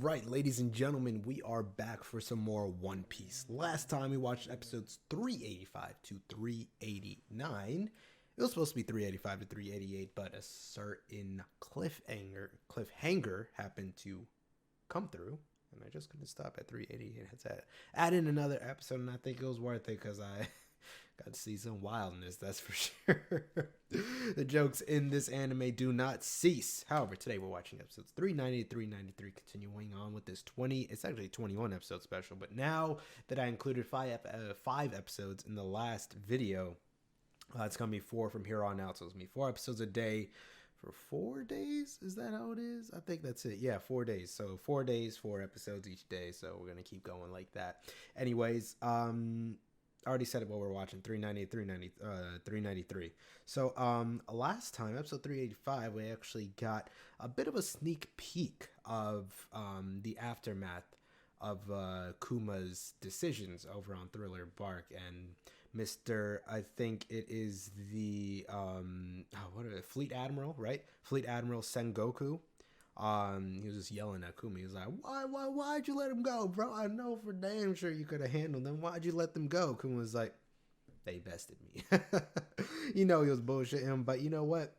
right, ladies and gentlemen, we are back for some more One Piece. Last time we watched episodes 385 to 389. It was supposed to be 385 to 388, but a certain cliffhanger happened to come through, and I just couldn't stop at 388. It had to add in another episode, and I think it was worth it because I got to see some wildness, that's for sure. The jokes in this anime do not cease. However, today we're watching episodes 390 to 393, continuing on with this 21 episode special. But now that I included five episodes in the last video, it's going to be 4 from here on out. So it's going to be 4 episodes a day for 4 days. Is that how it is? I think that's it. Yeah, 4 days. So 4 days, 4 episodes each day. So we're going to keep going like that. Anyways, I already said it what we're watching, 393. So last time, episode 385, we actually got a bit of a sneak peek of the aftermath of Kuma's decisions over on Thriller Bark, and Mr. I think it is the Fleet Admiral, right? Fleet Admiral Sengoku. He was just yelling at Kuma. He was like, why'd you let him go, bro? I know for damn sure you could have handled them. Why'd you let them go? Kuma was like, they bested me. You know, he was bullshitting him, but you know what?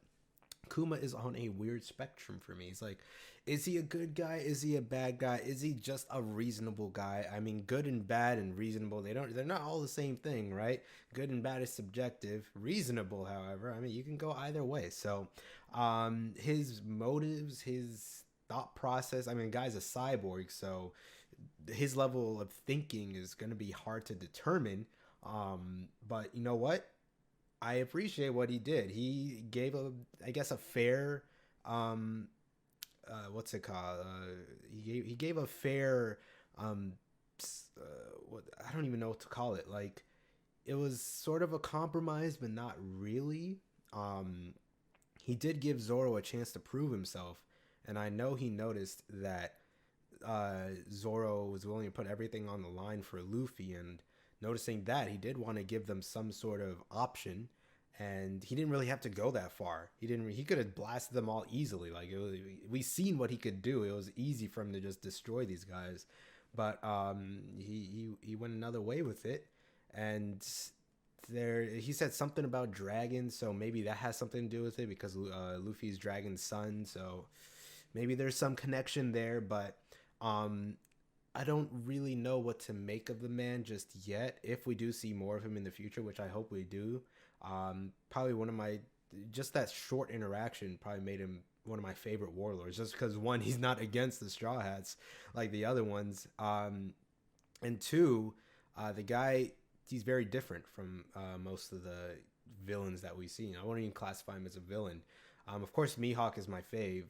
Kuma is on a weird spectrum for me. He's like, is he a good guy? Is he a bad guy? Is he just a reasonable guy? I mean, good and bad and reasonable, they're not all the same thing, right? Good and bad is subjective. Reasonable, however, I mean, you can go either way. So his motives, his thought process, I mean, guy's a cyborg, so his level of thinking is going to be hard to determine. But you know what? I appreciate what he did. He gave a fair, what's it called? He gave a fair, what, I don't even know what to call it. Like, it was sort of a compromise, but not really. He did give Zoro a chance to prove himself, and I know he noticed that Zoro was willing to put everything on the line for Luffy, and noticing that, he did want to give them some sort of option, and he didn't really have to go that far. He could have blasted them all easily. Like, we seen what he could do. It was easy for him to just destroy these guys, but he went another way with it, and he said something about dragons, so maybe that has something to do with it because Luffy's dragon's son, so maybe there's some connection there, but I don't really know what to make of the man just yet. If we do see more of him in the future, which I hope we do, probably just that short interaction probably made him one of my favorite warlords, just because, one, he's not against the Straw Hats like the other ones, and two, the guy, he's very different from most of the villains that we've seen. I won't even classify him as a villain. Of course, Mihawk is my fave.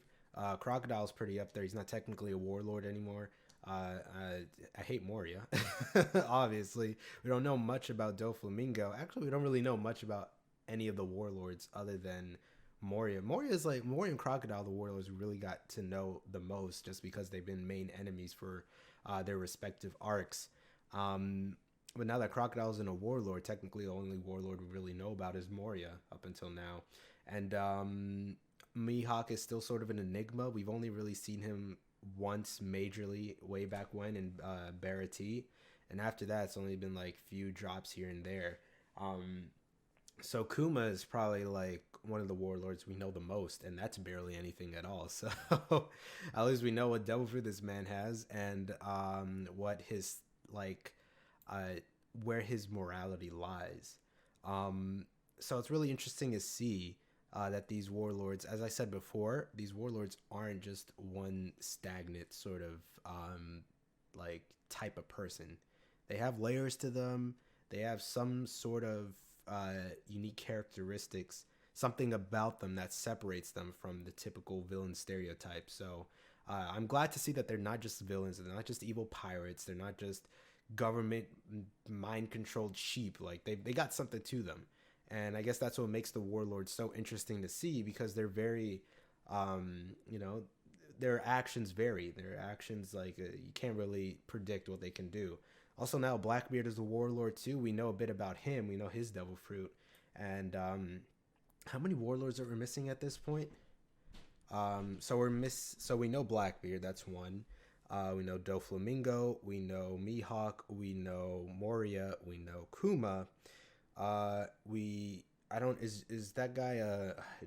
Crocodile's pretty up there. He's not technically a warlord anymore. I hate Moria. Obviously, we don't know much about Doflamingo. Actually, we don't really know much about any of the warlords other than Moria. Moria and Crocodile, the warlords we really got to know the most, just because they've been main enemies for their respective arcs. But now that Crocodile's in a warlord, technically the only warlord we really know about is Moria up until now. And Mihawk is still sort of an enigma. We've only really seen him once majorly way back when in Barati, and after that it's only been like few drops here and there. So Kuma is probably like one of the warlords we know the most, and that's barely anything at all. So at least we know what devil fruit this man has, and what his where his morality lies. So it's really interesting to see that these warlords, as I said before, these warlords aren't just one stagnant sort of type of person. They have layers to them. They have some sort of unique characteristics, something about them that separates them from the typical villain stereotype. So I'm glad to see that they're not just villains. They're not just evil pirates. They're not just government mind-controlled sheep. Like, they got something to them. And I guess that's what makes the warlords so interesting to see, because they're very, their actions vary. Their actions, you can't really predict what they can do. Also, now Blackbeard is a warlord too. We know a bit about him. We know his devil fruit. And how many warlords are we missing at this point? So we know Blackbeard. That's one. We know Doflamingo, we know Mihawk, we know Moria, we know Kuma. I don't is that guy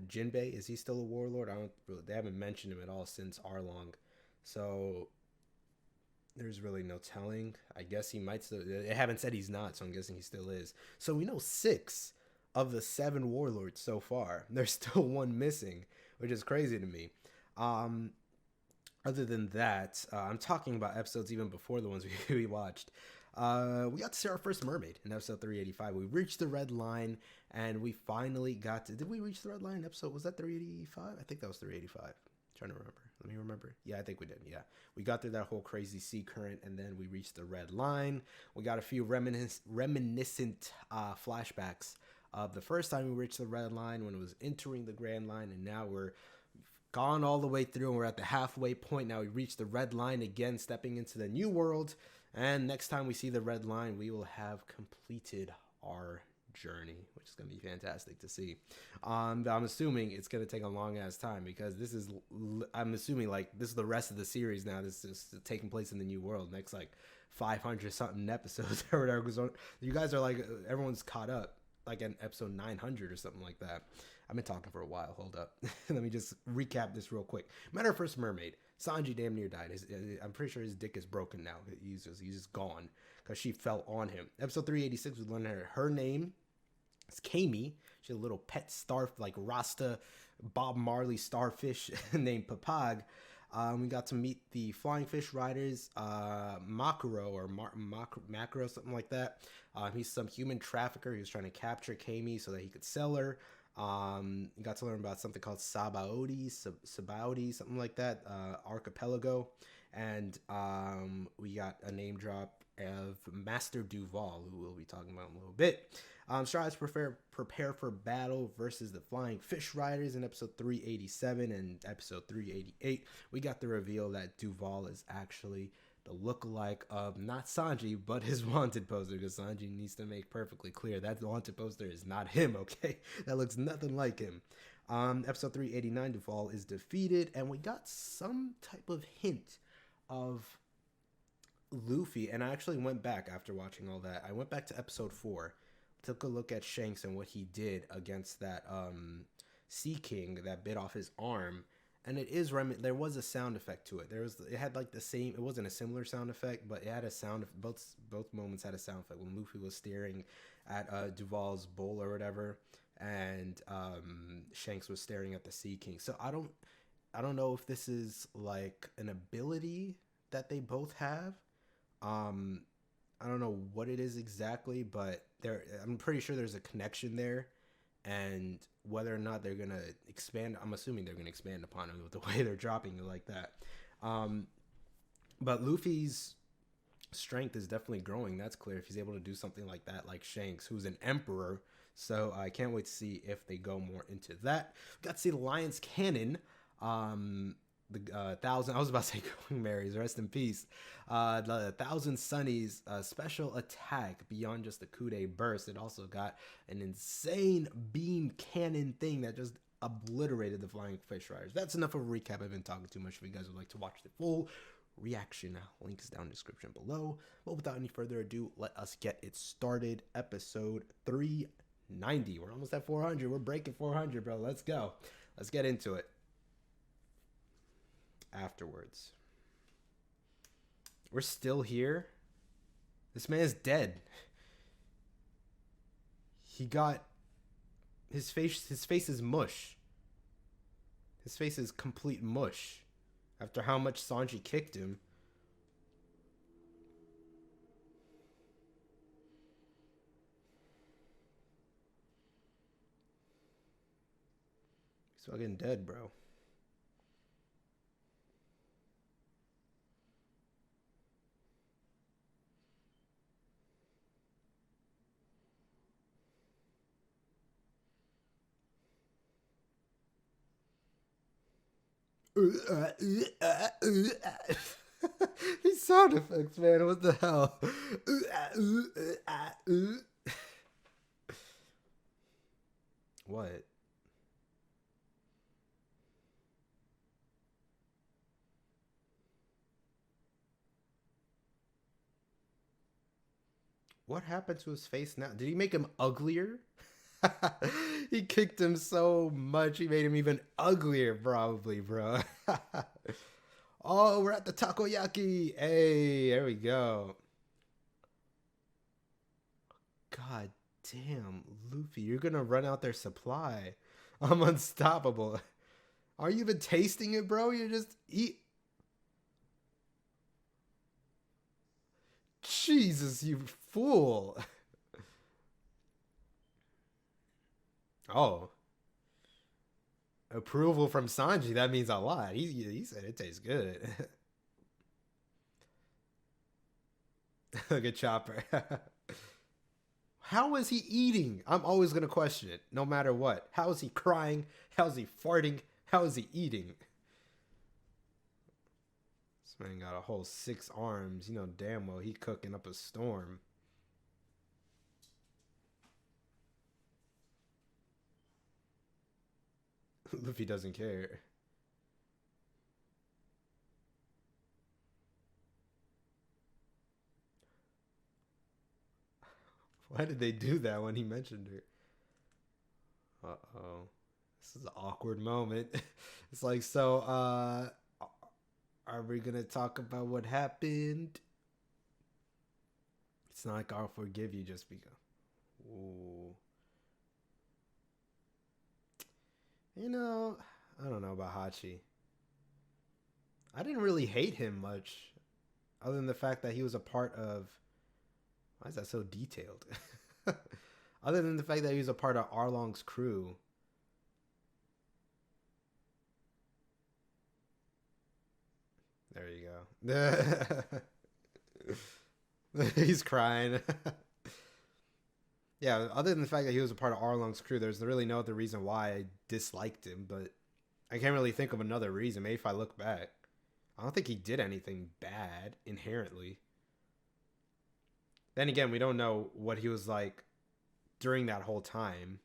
Jinbei? Is he still a warlord? I don't really. They haven't mentioned him at all since Arlong, so there's really no telling. I guess he might still. They haven't said he's not, so I'm guessing he still is. So we know 6 of the 7 warlords so far. There's still one missing, which is crazy to me. Other than that, I'm talking about episodes even before the ones we watched. We got to see our first mermaid in episode 385. We reached the red line, and we finally got to. Did we reach the red line episode? Was that 385? I think that was 385. Trying to remember. Let me remember. Yeah, I think we did. Yeah, we got through that whole crazy sea current, and then we reached the red line. We got a few reminiscent flashbacks of the first time we reached the red line when it was entering the grand line, and now we're gone all the way through, and we're at the halfway point. Now we reached the red line again, stepping into the new world. And next time we see the red line, we will have completed our journey, which is going to be fantastic to see. I'm assuming it's going to take a long ass time because this is, I'm assuming like this is the rest of the series now. This is taking place in the new world. Next like 500 something episodes or whatever. Because you guys are like, everyone's caught up like in episode 900 or something like that. I've been talking for a while. Hold up. Let me just recap this real quick. Met our first mermaid. Sanji damn near died. I'm pretty sure his dick is broken now. He's just gone because she fell on him. Episode 386, we learned her name is Kami. She had a little pet star, like Rasta Bob Marley starfish named Papag. We got to meet the flying fish riders, Makuro or Macro, something like that. He's some human trafficker. He was trying to capture Kami so that he could sell her. You got to learn about something called Sabaody, something like that, archipelago. And we got a name drop of Master Duval, who we'll be talking about in a little bit. Strides prepare for battle versus the Flying Fish Riders in episode 387 and episode 388. We got the reveal that Duval is actually the lookalike of not Sanji, but his wanted poster, because Sanji needs to make perfectly clear that the wanted poster is not him, okay? That looks nothing like him. Episode 389, Duval is defeated, and we got some type of hint of Luffy, and I actually went back after watching all that. I went back to episode 4, took a look at Shanks and what he did against that Sea King that bit off his arm. And it is there was a sound effect to it. It had like the same. It wasn't a similar sound effect, but it had a sound. Both moments had a sound effect when Luffy was staring at Duval's bowl or whatever, and Shanks was staring at the Sea King. So I don't know if this is like an ability that they both have. I don't know what it is exactly, but I'm pretty sure there's a connection there. And whether or not they're going to expand, I'm assuming they're going to expand upon it with the way they're dropping it like that. But Luffy's strength is definitely growing. That's clear if he's able to do something like that, like Shanks, who's an emperor. So I can't wait to see if they go more into that. We got to see the Lion's Cannon. The thousand, I was about to say Going Marys, rest in peace. The Thousand Sunnies special attack beyond just the Kude burst. It also got an insane beam cannon thing that just obliterated the Flying Fish Riders. That's enough of a recap. I've been talking too much. If you guys would like to watch the full reaction, link is down in the description below. But without any further ado, let us get it started. Episode 390. We're almost at 400. We're breaking 400, bro. Let's go. Let's get into it. Afterwards, we're still here. This man's dead. He got his face is mush. His face is complete mush after how much Sanji kicked him. He's fucking dead, bro. These sound effects, man. What the hell? What? What happened to his face now? Did he make him uglier? He kicked him so much, he made him even uglier, probably, bro. Oh, we're at the takoyaki. Hey, there we go. God damn, Luffy, you're gonna run out their supply. I'm unstoppable. Are you even tasting it, bro? You just eat. Jesus, you fool. Oh. Approval from Sanji, that means a lot. He said it tastes good. Look at Chopper. How is he eating? I'm always going to question it, no matter what. How is he crying? How is he farting? How is he eating? This man got a whole 6 arms. You know damn well he cooking up a storm. Luffy doesn't care. Why did they do that when he mentioned her? Uh-oh. This is an awkward moment. It's like, so, are we gonna talk about what happened? It's not like I'll forgive you just because. Ooh. You know, I don't know about Hachi. I didn't really hate him much, other than the fact that he was a part of. Why is that so detailed? Other than the fact that he was a part of Arlong's crew. There you go. He's crying. Yeah, other than the fact that he was a part of Arlong's crew, there's really no other reason why I disliked him, but I can't really think of another reason. Maybe if I look back. I don't think he did anything bad, inherently. Then again, we don't know what he was like during that whole time.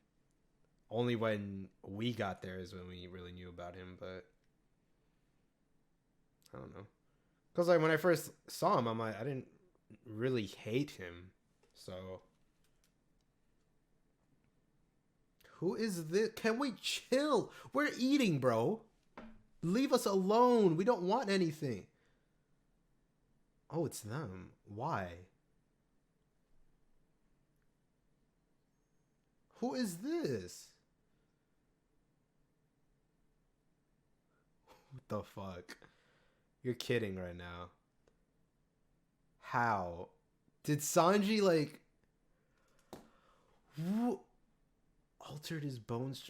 Only when we got there is when we really knew about him, but I don't know. Because like when I first saw him, I'm like, I didn't really hate him. So who is this? Can we chill? We're eating, bro. Leave us alone. We don't want anything. Oh, it's them. Why? Who is this? What the fuck? You're kidding right now. How? Did Sanji, like... altered his bones?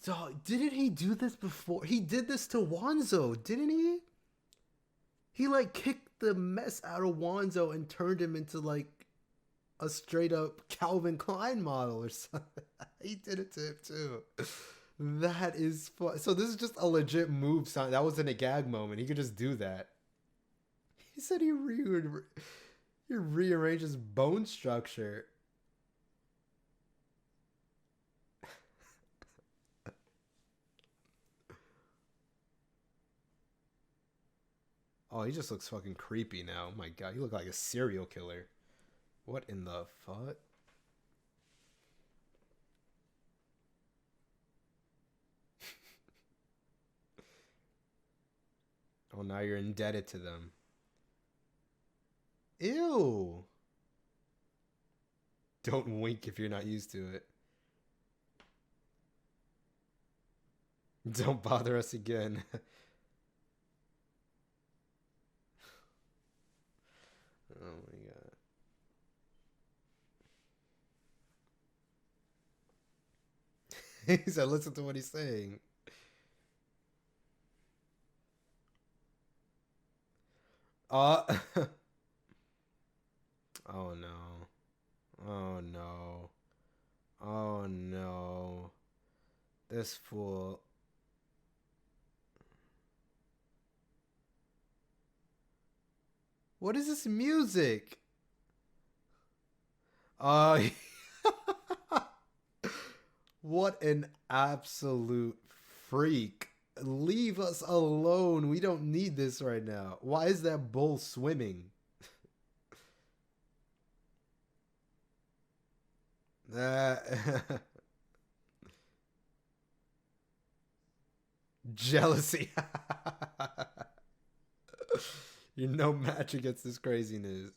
Dog, didn't he do this before? He did this to Wanzo, didn't he? He, like, kicked the mess out of Wanzo and turned him into, like, a straight-up Calvin Klein model or something. He did it to him, too. That is fun. So this is just a legit move. That wasn't a gag moment. He could just do that. He said he rearranged his bone structure. Oh, he just looks fucking creepy now. Oh my god, you look like a serial killer. What in the fuck? Oh, now you're indebted to them. Ew. Don't wink if you're not used to it. Don't bother us again. Oh my god. He said, listen to what he's saying. Uh Oh no. Oh no. Oh no. This fool. What is this music? Uh What an absolute freak. Leave us alone. We don't need this right now. Why is that bull swimming? Uh, jealousy. You're no match against this craziness.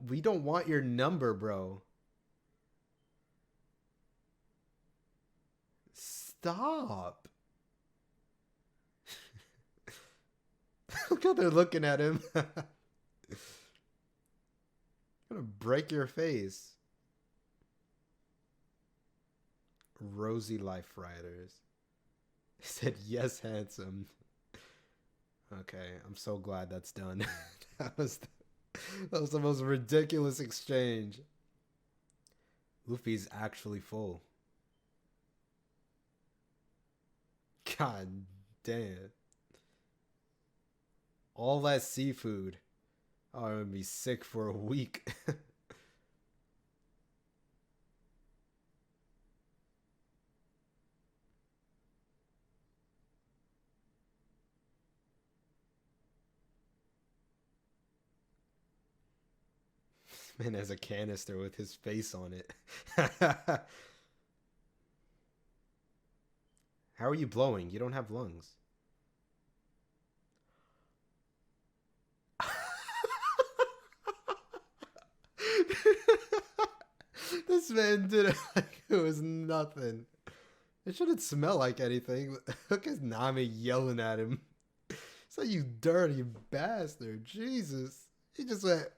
We don't want your number, bro. Stop. Look how they're looking at him. I'm gonna break your face. Rosy Life Riders. He said, yes, handsome. Okay, I'm so glad that's done. That was the most ridiculous exchange. Luffy's actually full. God damn. All that seafood. Oh, I'm gonna be sick for a week. Man has a canister with his face on it. How are you blowing? You don't have lungs. This man did it like it was nothing. It shouldn't smell like anything. Look at Nami yelling at him. It's like, you dirty bastard. Jesus. He just went.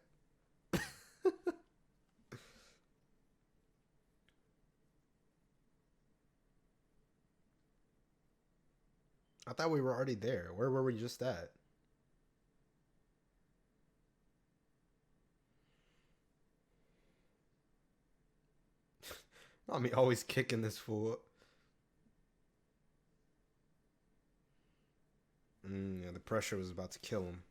I thought we were already there. Where were we just at? Nami always kicking this fool. Yeah, the pressure was about to kill him.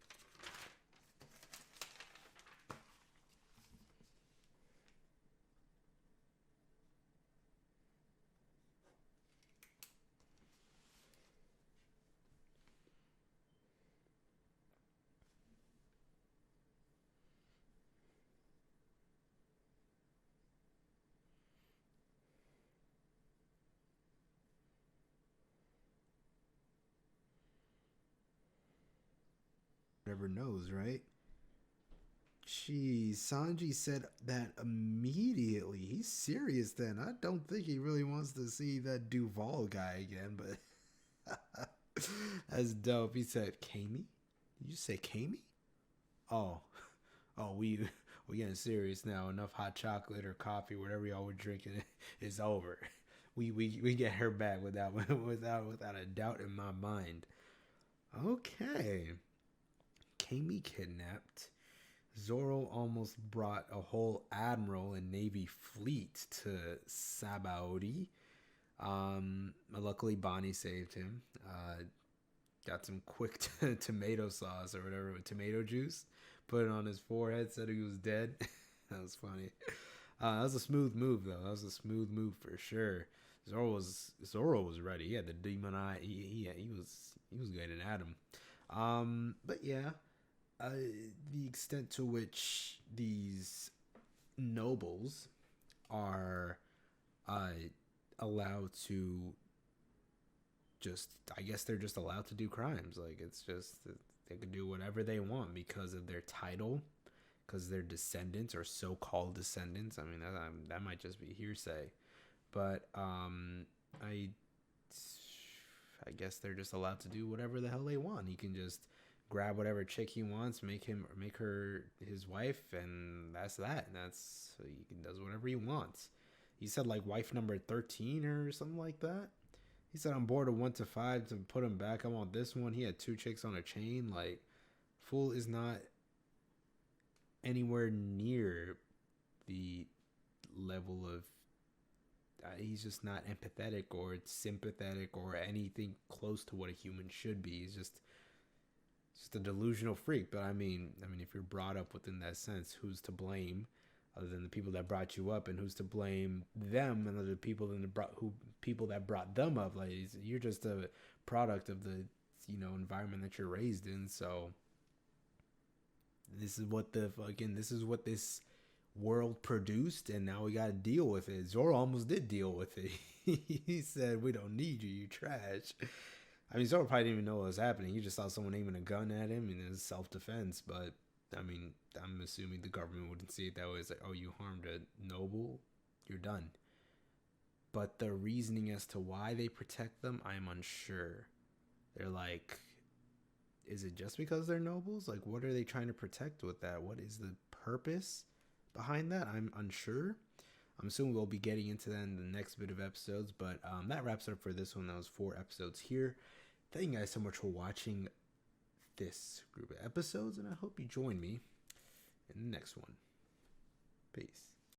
Never knows, right? Jeez, Sanji said that immediately. He's serious then. I don't think he really wants to see that Duval guy again, but that's dope. He said, Kami? Did you say Kami? Oh. Oh, we getting serious now. Enough hot chocolate or coffee, whatever y'all were drinking is over. We get her back without without a doubt in my mind. Okay. Kami kidnapped. Zoro almost brought a whole admiral and navy fleet to Sabaody. Luckily Bonnie saved him. Got some quick tomato sauce or whatever with tomato juice. Put it on his forehead. Said he was dead. That was funny. That was a smooth move though. That was a smooth move for sure. Zoro was ready. He had the demon eye. He was getting at him. But yeah. The extent to which these nobles are allowed to just, I guess they're just allowed to do crimes. Like, it's just, they can do whatever they want because of their title, because their descendants or so-called descendants. I mean, that might just be hearsay, but I guess they're just allowed to do whatever the hell they want. He can just grab whatever chick he wants, make her his wife, and that's that. And that's, he does whatever he wants. He said like wife number 13 or something like that. He said, I'm bored of 1 to 5 to put him back. I want this one. He had 2 chicks on a chain. Like, fool is not anywhere near the level of he's just not empathetic or sympathetic or anything close to what a human should be. He's just a delusional freak. But I mean, if you're brought up within that sense, who's to blame other than the people that brought you up, and who's to blame them and other people that brought them up? Like, you're just a product of the environment that you're raised in. So this is what this world produced, and now we got to deal with it. Zoro almost did deal with it. He said, "We don't need you, you trash." I mean, Zoro probably didn't even know what was happening. He just saw someone aiming a gun at him in his self-defense. But, I mean, I'm assuming the government wouldn't see it that way. It's like, oh, you harmed a noble? You're done. But the reasoning as to why they protect them, I'm unsure. They're like, is it just because they're nobles? Like, what are they trying to protect with that? What is the purpose behind that? I'm unsure. I'm assuming we'll be getting into that in the next bit of episodes, but that wraps it up for this one. That was 4 episodes here. Thank you guys so much for watching this group of episodes, and I hope you join me in the next one. Peace.